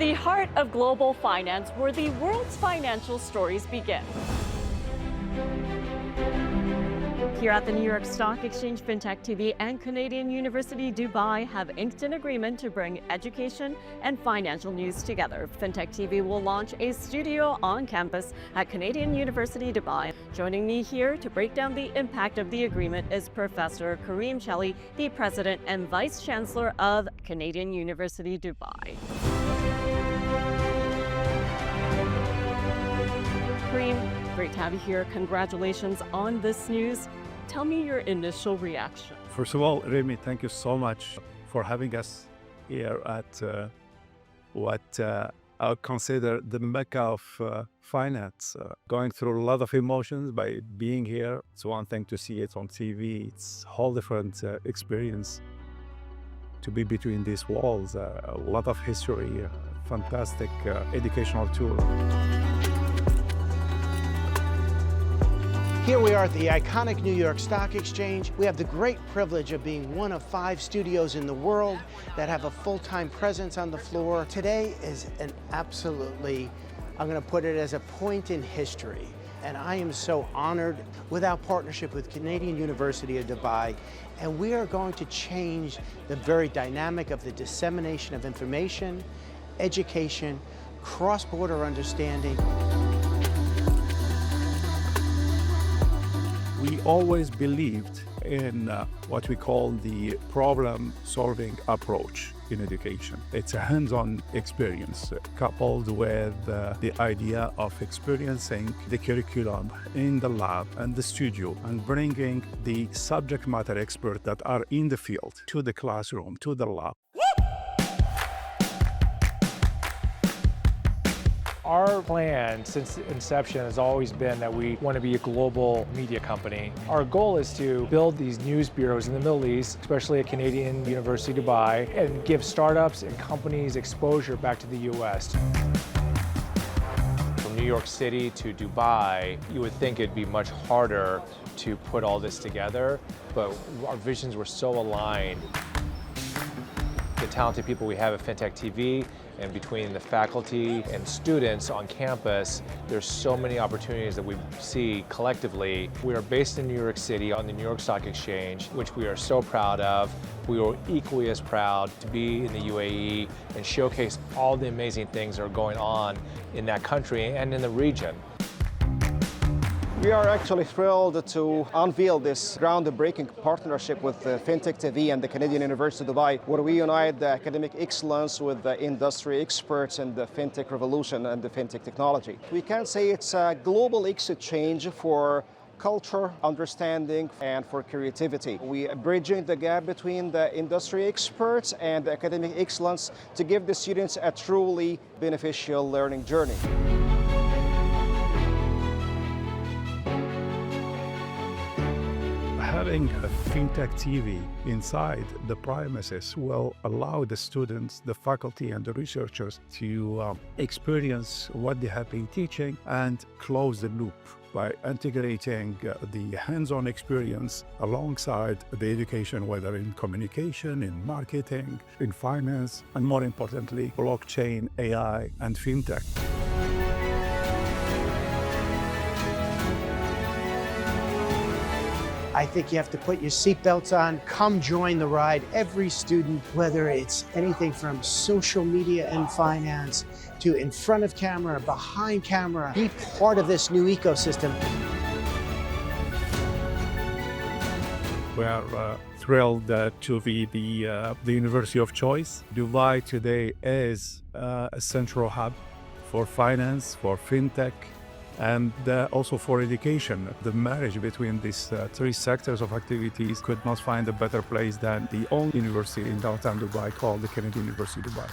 in the heart of global finance, where the world's financial stories begin. Here at the New York Stock Exchange, Fintech TV and Canadian University Dubai have inked an agreement to bring education and financial news together. Fintech TV will launch a studio on campus at Canadian University Dubai. Joining me here to break down the impact of the agreement is Professor Kareem Shelley, the President and Vice Chancellor of Canadian University Dubai. Kareem, great to have you here. Congratulations on this news. Tell me your initial reaction. First of all, Remy, thank you so much for having us here at what I would consider the mecca of finance. Going through a lot of emotions by being here. It's one thing to see it on TV. It's a whole different experience to be between these walls. A lot of history, fantastic educational tour. Here we are at the iconic New York Stock Exchange. We have the great privilege of being one of 5 studios in the world that have a full-time presence on the floor. Today is an absolutely, I'm going to put it as a point in history. And I am so honored with our partnership with Canadian University of Dubai. And we are going to change the very dynamic of the dissemination of information, education, cross-border understanding. We always believed in what we call the problem-solving approach in education. It's a hands-on experience coupled with the idea of experiencing the curriculum in the lab and the studio and bringing the subject matter experts that are in the field to the classroom, to the lab. Our plan since inception has always been that we want to be a global media company. Our goal is to build these news bureaus in the Middle East, especially at Canadian University Dubai, and give startups and companies exposure back to the US. From New York City to Dubai, you would think it'd be much harder to put all this together, but our visions were so aligned. The talented people we have at Fintech TV and between the faculty and students on campus, there's so many opportunities that we see collectively. We are based in New York City on the New York Stock Exchange, which we are so proud of. We are equally as proud to be in the UAE and showcase all the amazing things that are going on in that country and in the region. We are actually thrilled to unveil this groundbreaking partnership with Fintech TV and the Canadian University of Dubai, where we unite the academic excellence with the industry experts in the fintech revolution and the fintech technology. We can say it's a global exchange for culture, understanding, and for creativity. We are bridging the gap between the industry experts and the academic excellence to give the students a truly beneficial learning journey. Having a fintech TV inside the premises will allow the students, the faculty, and the researchers to experience what they have been teaching and close the loop by integrating the hands-on experience alongside the education, whether in communication, in marketing, in finance, and more importantly, blockchain, AI, and fintech. I think you have to put your seatbelts on, come join the ride. Every student, whether it's anything from social media and finance to in front of camera, behind camera, be part of this new ecosystem. We are thrilled to be the university of choice. Dubai today is a central hub for finance, for fintech, and also for education. The marriage between these 3 sectors of activities could not find a better place than the only university in downtown Dubai called the Canadian University Dubai.